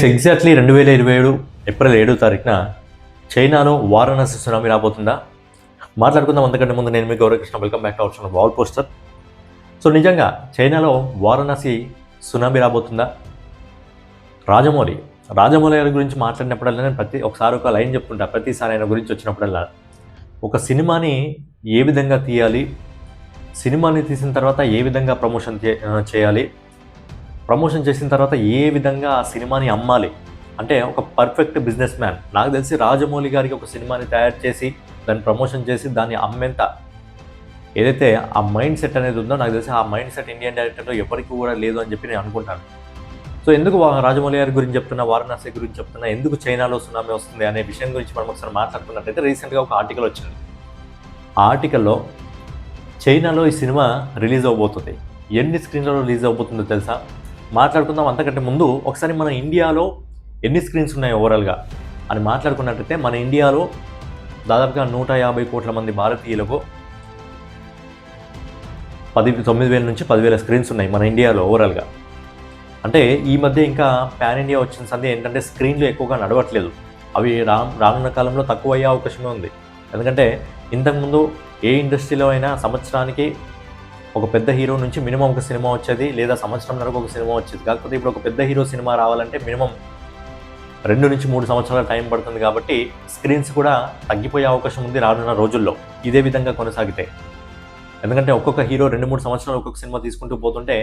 Exactly 2027 April 7వ తారీఖున చైనాలో వారణాసి సునామీ రాబోతుందా? మాట్లాడుకుందాం. అంతకంటే ముందు నేను మీ Gaurav Krishna. Welcome back to our channel wall poster. So నిజంగా చైనాలో వారణాసి సునామీ రాబోతుందా? రాజమౌళి గారి గురించి మాట్లాడినప్పుడల్లా నేను ఒకసారి ఒక లైన్ చెప్తుంటా. ప్రతిసారి ఆయన గురించి వచ్చినప్పుడల్లా ఒక సినిమాని ఏ విధంగా తీయాలి, సినిమాని తీసిన తర్వాత ఏ విధంగా ప్రమోషన్ చేయాలి, ప్రమోషన్ చేసిన తర్వాత ఏ విధంగా ఆ సినిమాని అమ్మాలి అంటే ఒక పర్ఫెక్ట్ బిజినెస్ మ్యాన్. నాకు తెలిసి రాజమౌళి గారికి ఒక సినిమాని తయారు చేసి దాన్ని ప్రమోషన్ చేసి దాన్ని అమ్మేంత ఏదైతే ఆ మైండ్ సెట్ అనేది ఉందో నాకు తెలిసి ఆ మైండ్ సెట్ ఇండియన్ డైరెక్టర్లో ఎవరికి కూడా లేదు అని చెప్పి నేను అనుకుంటాను. సో ఎందుకు రాజమౌళి గారి గురించి చెప్తున్నా, వారణాసి గురించి చెప్తున్నా, ఎందుకు చైనాలో సునామీ వస్తుంది అనే విషయం గురించి మనం ఒకసారి మాట్లాడుకున్నట్టయితే రీసెంట్గా ఒక ఆర్టికల్ వచ్చింది. ఆ ఆర్టికల్లో చైనాలో ఈ సినిమా రిలీజ్ అవబోతుంది. ఎన్ని స్క్రీన్లలో రిలీజ్ అవబోతుందో తెలుసా? మాట్లాడుకుందాం. అంతకంటే ముందు ఒకసారి మన ఇండియాలో ఎన్ని స్క్రీన్స్ ఉన్నాయి ఓవరాల్గా అని మాట్లాడుకున్నట్టయితే మన ఇండియాలో దాదాపుగా 150 కోట్ల మంది భారతీయులకు 9,000 నుంచి 10,000 స్క్రీన్స్ ఉన్నాయి మన ఇండియాలో ఓవరాల్గా. అంటే ఈ మధ్య ఇంకా పాన్ ఇండియా వచ్చిన సంది ఏంటంటే స్క్రీన్లు ఎక్కువగా నడవట్లేదు. అవి రానున్న కాలంలో తక్కువ అయ్యే అవకాశమే ఉంది. ఎందుకంటే ఇంతకుముందు ఏ ఇండస్ట్రీలో అయినా సంవత్సరానికి ఒక పెద్ద హీరో నుంచి మినిమం ఒక సినిమా వచ్చేది, లేదా సంవత్సరంన్నరకు ఒక సినిమా వచ్చేది. కాకపోతే ఇప్పుడు ఒక పెద్ద హీరో సినిమా రావాలంటే మినిమం 2 నుంచి 3 సంవత్సరాల టైం పడుతుంది. కాబట్టి స్క్రీన్స్ కూడా తగ్గిపోయే అవకాశం ఉంది రానున్న రోజుల్లో ఇదే విధంగా కొనసాగితే. ఎందుకంటే ఒక్కొక్క హీరో 2-3 సంవత్సరాలు ఒక్కొక్క సినిమా తీసుకుంటూ పోతుంటే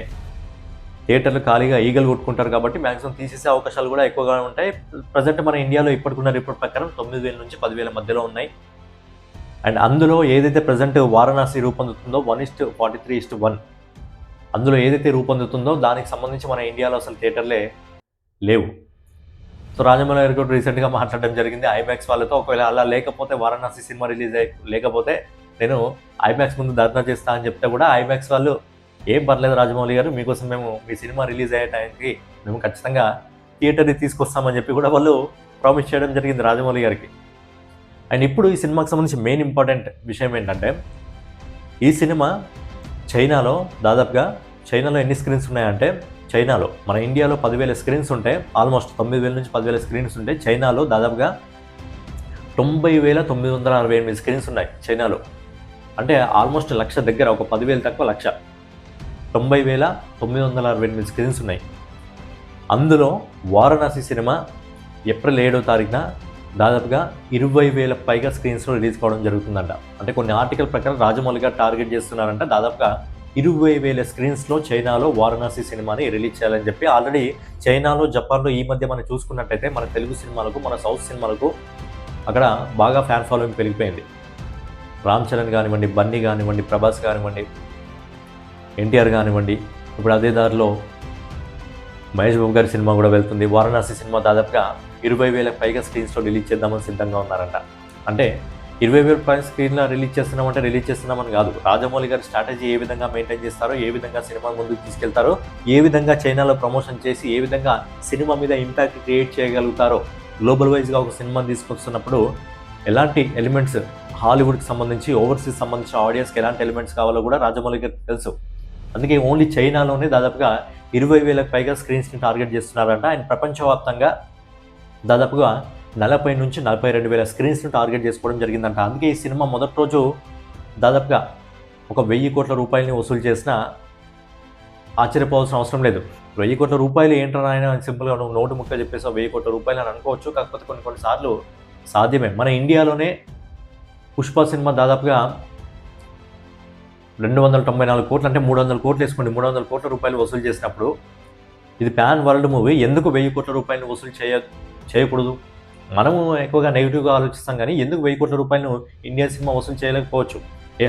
థియేటర్లు ఖాళీగా ఈగలు కొట్టుకుంటారు. కాబట్టి మ్యాక్సిమం తీసేసే అవకాశాలు కూడా ఎక్కువగా ఉంటాయి. ప్రజెంట్ మన ఇండియాలో ఇప్పటికున్న రిపోర్ట్ ప్రకారం 9,000 నుంచి 10,000 మధ్యలో ఉన్నాయి. అండ్ అందులో ఏదైతే ప్రజెంట్ వారణాసి రూపొందుతుందో 1:43:1 అందులో ఏదైతే రూపొందుతుందో దానికి సంబంధించి మన ఇండియాలో అసలు థియేటర్లే లేవు. సో రాజమౌళి గారు కూడా రీసెంట్గా మాట్లాడడం జరిగింది ఐమాక్స్ వాళ్ళతో. ఒకవేళ అలా లేకపోతే వారణాసి సినిమా రిలీజ్ లేకపోతే నేను ఐమాక్స్ ముందు ధర్నా చేస్తా అని చెప్తే కూడా ఐమాక్స్ వాళ్ళు ఏం పర్లేదు రాజమౌళి గారు, మీకోసం మేము మీ సినిమా రిలీజ్ అయ్యే టైంకి మేము ఖచ్చితంగా థియేటర్ని తీసుకొస్తామని చెప్పి కూడా వాళ్ళు ప్రామిస్ చేయడం జరిగింది రాజమౌళి గారికి. అండ్ ఇప్పుడు ఈ సినిమాకి సంబంధించి మెయిన్ ఇంపార్టెంట్ విషయం ఏంటంటే ఈ సినిమా చైనాలో చైనాలో ఎన్ని స్క్రీన్స్ ఉన్నాయంటే చైనాలో మన ఇండియాలో 10,000 స్క్రీన్స్ ఉంటే ఆల్మోస్ట్ 9,000 నుంచి 10,000 స్క్రీన్స్ ఉంటే చైనాలో దాదాపుగా 90,968 స్క్రీన్స్ ఉన్నాయి చైనాలో. అంటే ఆల్మోస్ట్ 1,00,000 దగ్గర, ఒక 10,000 తక్కువ 1,00,000, 90,968 స్క్రీన్స్ ఉన్నాయి. అందులో వారణాసి సినిమా ఏప్రిల్ 7వ తారీఖున దాదాపుగా 20,000 పైగా స్క్రీన్స్లో రిలీజ్ కావడం జరుగుతుందంట. అంటే కొన్ని ఆర్టికల్ ప్రకారం రాజమౌళి గారు టార్గెట్ చేస్తున్నారంట దాదాపుగా 20,000 స్క్రీన్స్లో చైనాలో వారణాసి సినిమాని రిలీజ్ చేయాలని చెప్పి. ఆల్రెడీ చైనాలో, జపాన్లో ఈ మధ్య మనం చూసుకున్నట్టయితే మన తెలుగు సినిమాలకు, మన సౌత్ సినిమాలకు అక్కడ బాగా ఫ్యాన్ ఫాలోయింగ్ పెరిగిపోయింది. రామ్ చరణ్ కానివ్వండి, బన్నీ కానివ్వండి, ప్రభాస్ కానివ్వండి, ఎన్టీఆర్ కానివ్వండి, ఇప్పుడు అదే దారిలో మహేష్ బాబు గారి సినిమా కూడా వెళ్తుంది. వారణాసి సినిమా దాదాపుగా 20,000 పైగా స్క్రీన్స్లో రిలీజ్ చేద్దామని సిద్ధంగా ఉన్నారంట. అంటే 20,000 పైగా స్క్రీన్లో రిలీజ్ చేస్తున్నామని కాదు, రాజమౌళి గారి స్ట్రాటజీ ఏ విధంగా మెయింటైన్ చేస్తారో, ఏ విధంగా సినిమా ముందుకు తీసుకెళ్తారో, ఏ విధంగా చైనాలో ప్రమోషన్ చేసి ఏ విధంగా సినిమా మీద ఇంపాక్ట్ క్రియేట్ చేయగలుగుతారో, గ్లోబల్ వైజ్గా ఒక సినిమాని తీసుకొస్తున్నప్పుడు ఎలాంటి ఎలిమెంట్స్ హాలీవుడ్కి సంబంధించి, ఓవర్సీస్ సంబంధించిన ఆడియన్స్కి ఎలాంటి ఎలిమెంట్స్ కావాలో కూడా రాజమౌళి గారికి తెలుసు. అందుకే ఓన్లీ చైనాలోనే దాదాపుగా 20,000 పైగా స్క్రీన్స్ని టార్గెట్ చేస్తున్నారంట. అండ్ ప్రపంచవ్యాప్తంగా దాదాపుగా 40 నుంచి 42,000 స్క్రీన్స్ని టార్గెట్ చేసుకోవడం జరిగిందంట. అందుకే ఈ సినిమా మొదటి రోజు దాదాపుగా ఒక 1,000 కోట్ల రూపాయలని వసూలు చేసినా ఆశ్చర్యపోవాల్సిన అవసరం లేదు. 1,000 కోట్ల రూపాయలు ఏంటని ఆయన సింపుల్గా నోటు ముక్క చెప్పేసి 1,000 కోట్ల రూపాయలు అని అనుకోవచ్చు. కాకపోతే కొన్నిసార్లు సాధ్యమే. మన ఇండియాలోనే పుష్ప సినిమా దాదాపుగా 294 కోట్లు, అంటే 300 కోట్లు వేసుకోండి, 300 కోట్ల రూపాయలు వసూలు చేసినప్పుడు ఇది పాన్ వరల్డ్ మూవీ, ఎందుకు 1,000 కోట్ల రూపాయలను వసూలు చేయకూడదు? మనము ఎక్కువగా నెగిటివ్గా ఆలోచిస్తాం, కానీ ఎందుకు 1,000 కోట్ల రూపాయలను ఇండియన్ సినిమా వసూలు చేయలేకపోవచ్చు?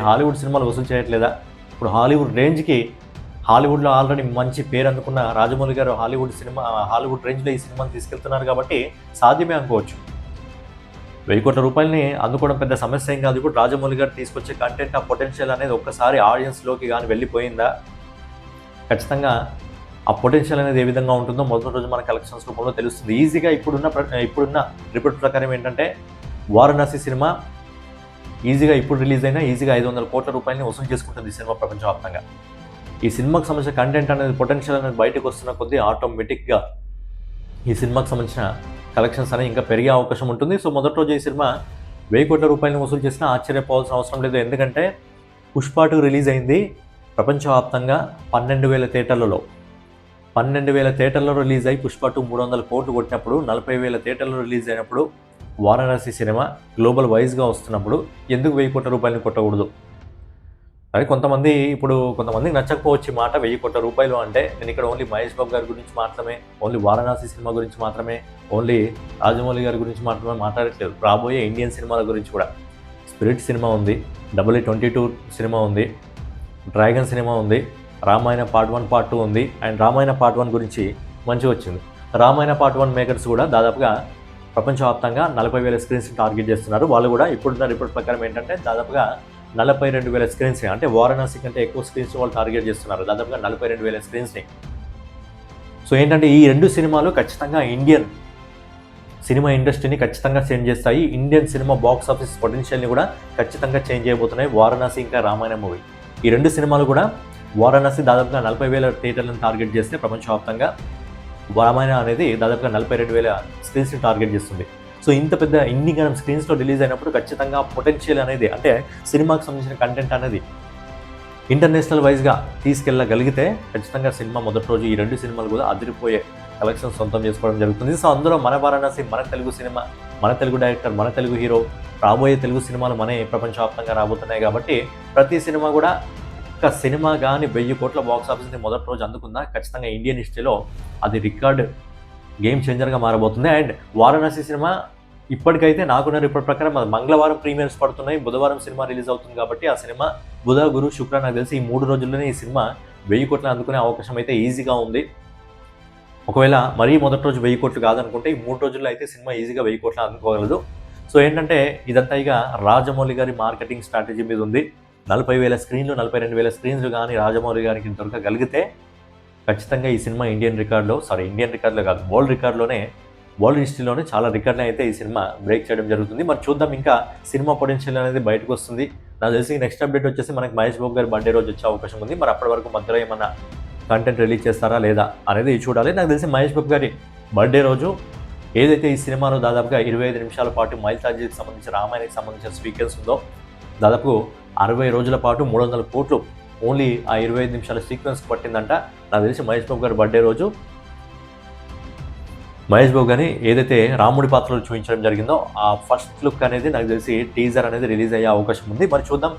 హాలీవుడ్ సినిమాలు వసూలు చేయట్లేదా? ఇప్పుడు హాలీవుడ్ రేంజ్కి, హాలీవుడ్లో ఆల్రెడీ మంచి పేరు అందుకున్న రాజమౌళి గారు హాలీవుడ్ రేంజ్లో ఈ సినిమాని తీసుకెళ్తున్నారు కాబట్టి సాధ్యమే అనుకోవచ్చు. 1,000 కోట్ల రూపాయలని అందుకోవడం పెద్ద సమస్య ఏం కాదు. ఇప్పుడు రాజమౌళి గారు తీసుకొచ్చే కంటెంట్, ఆ పొటెన్షియల్ అనేది ఒక్కసారి ఆడియన్స్లోకి కానీ వెళ్ళిపోయిందా, ఖచ్చితంగా ఆ పొటెన్షియల్ అనేది ఏ విధంగా ఉంటుందో మొదటి రోజు మన కలెక్షన్స్ రూపంలో తెలుస్తుంది. ఈజీగా ఇప్పుడున్న రిపోర్ట్ ప్రకారం ఏంటంటే వారణాసి సినిమా ఈజీగా ఇప్పుడు రిలీజ్ అయినా ఈజీగా 500 కోట్ల రూపాయలని వసూలు చేసుకుంటుంది ఈ సినిమా ప్రపంచవ్యాప్తంగా. ఈ సినిమాకి సంబంధించిన కంటెంట్ అనేది, పొటెన్షియల్ అనేది బయటకు వస్తున్న కొద్దీ ఆటోమేటిక్గా ఈ సినిమాకి సంబంధించిన కలెక్షన్స్ అనేవి ఇంకా పెరిగే అవకాశం ఉంటుంది. సో మొదటి రోజు ఈ సినిమా 1000 కోట్ల రూపాయలను వసూలు చేసినా ఆశ్చర్యపోవాల్సిన అవసరం లేదు. ఎందుకంటే పుష్ప 2 రిలీజ్ అయింది ప్రపంచవ్యాప్తంగా 12,000 థియేటర్లలో. 12,000 థియేటర్లో రిలీజ్ అయ్యి పుష్ప 2 300 కోట్లు కొట్టినప్పుడు, 40,000 థియేటర్లో రిలీజ్ అయినప్పుడు, వారణాసి సినిమా గ్లోబల్ వైజ్గా వస్తున్నప్పుడు ఎందుకు 1000 కోట్ల రూపాయలను కొట్టకూడదు? అదే కొంతమందికి నచ్చకపోవచ్చు మాట 1000 కోట్ల రూపాయలు అంటే. నేను ఇక్కడ ఓన్లీ మహేష్ బాబు గారి గురించి మాత్రమే, ఓన్లీ వారణాసి సినిమా గురించి మాత్రమే, ఓన్లీ రాజమౌళి గారి గురించి మాత్రమే మాట్లాడట్లేదు. రాబోయే ఇండియన్ సినిమాల గురించి కూడా. స్పిరిట్ సినిమా ఉంది, 22 సినిమా ఉంది, డ్రాగన్ సినిమా ఉంది, రామాయణ పార్ట్ 1 పార్ట్ 2 ఉంది. అండ్ రామాయణ పార్ట్ 1 గురించి మంచిగా వచ్చింది. రామాయణ పార్ట్ 1 మేకర్స్ కూడా దాదాపుగా ప్రపంచవ్యాప్తంగా 40,000 స్క్రీన్స్ టార్గెట్ చేస్తున్నారు. వాళ్ళు కూడా ఇప్పుడున్న రిపోర్ట్ ప్రకారం ఏంటంటే దాదాపుగా 42,000 స్క్రీన్స్, అంటే వారణాసి కంటే ఎక్కువ స్క్రీన్స్ వాళ్ళు టార్గెట్ చేస్తున్నారు, దాదాపుగా 42,000 స్క్రీన్స్ని. సో ఏంటంటే ఈ 2 సినిమాలు ఖచ్చితంగా ఇండియన్ సినిమా ఇండస్ట్రీని ఖచ్చితంగా చేంజ్ చేస్తాయి. ఇండియన్ సినిమా బాక్స్ ఆఫీస్ పొటెన్షియల్ని కూడా ఖచ్చితంగా చేంజ్ చేయబోతున్నాయి వారణాసి ఇంకా రామాయణ మూవీ. ఈ 2 సినిమాలు కూడా వారణాసి దాదాపుగా 40,000 థియేటర్లను టార్గెట్ చేస్తే ప్రపంచవ్యాప్తంగా రామాయణ అనేది దాదాపుగా 42,000 స్క్రీన్స్ని టార్గెట్ చేస్తుంది. సో ఇంత పెద్ద ఇన్ని గణం స్క్రీన్స్లో రిలీజ్ అయినప్పుడు ఖచ్చితంగా పొటెన్షియల్ అనేది, అంటే సినిమాకి సంబంధించిన కంటెంట్ అనేది ఇంటర్నేషనల్ వైజ్గా తీసుకెళ్ళగలిగితే ఖచ్చితంగా సినిమా మొదటి రోజు ఈ 2 సినిమాలు కూడా అదిరిపోయే కలెక్షన్ సొంతం చేసుకోవడం జరుగుతుంది. సో అందులో మన వారణాసి, మన తెలుగు సినిమా, మన తెలుగు డైరెక్టర్, మన తెలుగు హీరో, రాబోయే తెలుగు సినిమాలు మన ప్రపంచవ్యాప్తంగా రాబోతున్నాయి. కాబట్టి ప్రతి సినిమా కూడా ఒక సినిమా కానీ 1000 కోట్ల బాక్స్ ఆఫీస్ని మొదటి రోజు అందుకుందా ఖచ్చితంగా ఇండియన్ హిస్టరీలో అది రికార్డ్ గేమ్ చేంజర్గా మారబోతుంది. అండ్ వారణాసి సినిమా ఇప్పటికైతే నాకున్న రిపోర్ట్ ప్రకారం మంగళవారం ప్రీమియర్స్ పడుతున్నాయి, బుధవారం సినిమా రిలీజ్ అవుతుంది. కాబట్టి ఆ సినిమా బుధ, గురు, శుక్ర నాకు తెలిసి ఈ 3 రోజుల్లోనే ఈ సినిమా 1000 కోట్లు అందుకునే అవకాశం అయితే ఈజీగా ఉంది. ఒకవేళ మరీ మొదటి రోజు 1000 కోట్లు కాదనుకుంటే ఈ 3 రోజుల్లో అయితే సినిమా ఈజీగా 1000 కోట్లు అందుకోగలదు. సో ఏంటంటే ఇదంతా ఇక రాజమౌళి గారి మార్కెటింగ్ స్ట్రాటజీ మీద ఉంది. 40,000 స్క్రీన్లు, 42,000 స్క్రీన్లు కానీ రాజమౌళి గారికి దొరకగలిగితే ఖచ్చితంగా ఈ సినిమా ఇండియన్ రికార్డులో కాదు, వరల్డ్ హిస్టరీలోనే చాలా రికార్డులు అయితే ఈ సినిమా బ్రేక్ చేయడం జరుగుతుంది. మరి చూద్దాం, ఇంకా సినిమా పొటెన్షియల్ అనేది బయటకు వస్తుంది. నాకు తెలిసి నెక్స్ట్ అప్డేట్ వచ్చేసి మనకి మహేష్ బాబు గారి బర్త్డే రోజు వచ్చే అవకాశం ఉంది. మరి అప్పటి వరకు మధ్యలో ఏమన్నా కంటెంట్ రిలీజ్ చేస్తారా లేదా అనేది చూడాలి. నాకు తెలిసి మహేష్ బాబు గారి బర్త్డే రోజు ఏదైతే ఈ సినిమాలో దాదాపుగా 25 నిమిషాల పాటు మైల్ ఛార్జీకి సంబంధించి రామాయణకి సంబంధించిన సీక్వెన్స్ ఉందో, దాదాపు 60 రోజుల పాటు 300 కోట్లు ఓన్లీ ఆ 25 నిమిషాల సీక్వెన్స్ పట్టిందంట. నాకు తెలిసి మహేష్ బాబు గారి బర్త్డే రోజు మహేష్ బాబు గారిని ఏదైతే రాముడి పాత్రలో చూపించడం జరిగిందో ఆ ఫస్ట్ లుక్ అనేది నాకు తెలిసి టీజర్ అనేది రిలీజ్ అయ్యే అవకాశం ఉంది. మరి చూద్దాం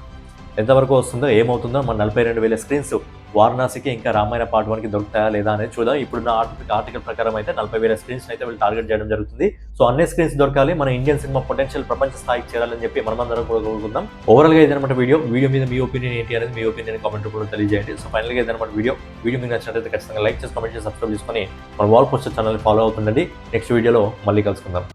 ఎంతవరకు వస్తుందో, ఏమవుతుందో. మన 42,000 స్క్రీన్స్ వారణాసికి ఇంకా రామాయణ పార్ట్ 1కి దొరుకుతాయా లేదా అనేది చూద్దాం. ఇప్పుడున్న ఆర్టికల్ ప్రకారం అయితే 40,000 స్క్రీన్స్ అయితే వీళ్ళు టార్గెట్ చేయడం జరుగుతుంది. సో అన్ని స్క్రీన్స్ దొరకాలి, మన ఇండియన్ సినిమా పొటెన్షియల్ ప్రపంచ స్థాయికి చేరాలని చెప్పి మనమందరం కూడా కోరుకుందాం. ఓవరాల్గా ఇదనమాట వీడియో మీద మీ ఒపీనియన్ ఏంటి అనేది మీ ఒపీనియన్ కామెంట్ కూడా తెలియజేయండి. సో ఫైనల్గా ఇదనమాట వీడియో మీకు నచ్చినట్లయితే ఖచ్చితంగా లైక్ చేసి, కామెంట్ చేసి, సబ్స్క్రైబ్ చేసుకొని మన వాల్ పోస్టర్ ఛానల్ ఫాలో అవుతుండండి. నెక్స్ట్ వీడియోలో మళ్ళీ కలుసుకుందాం.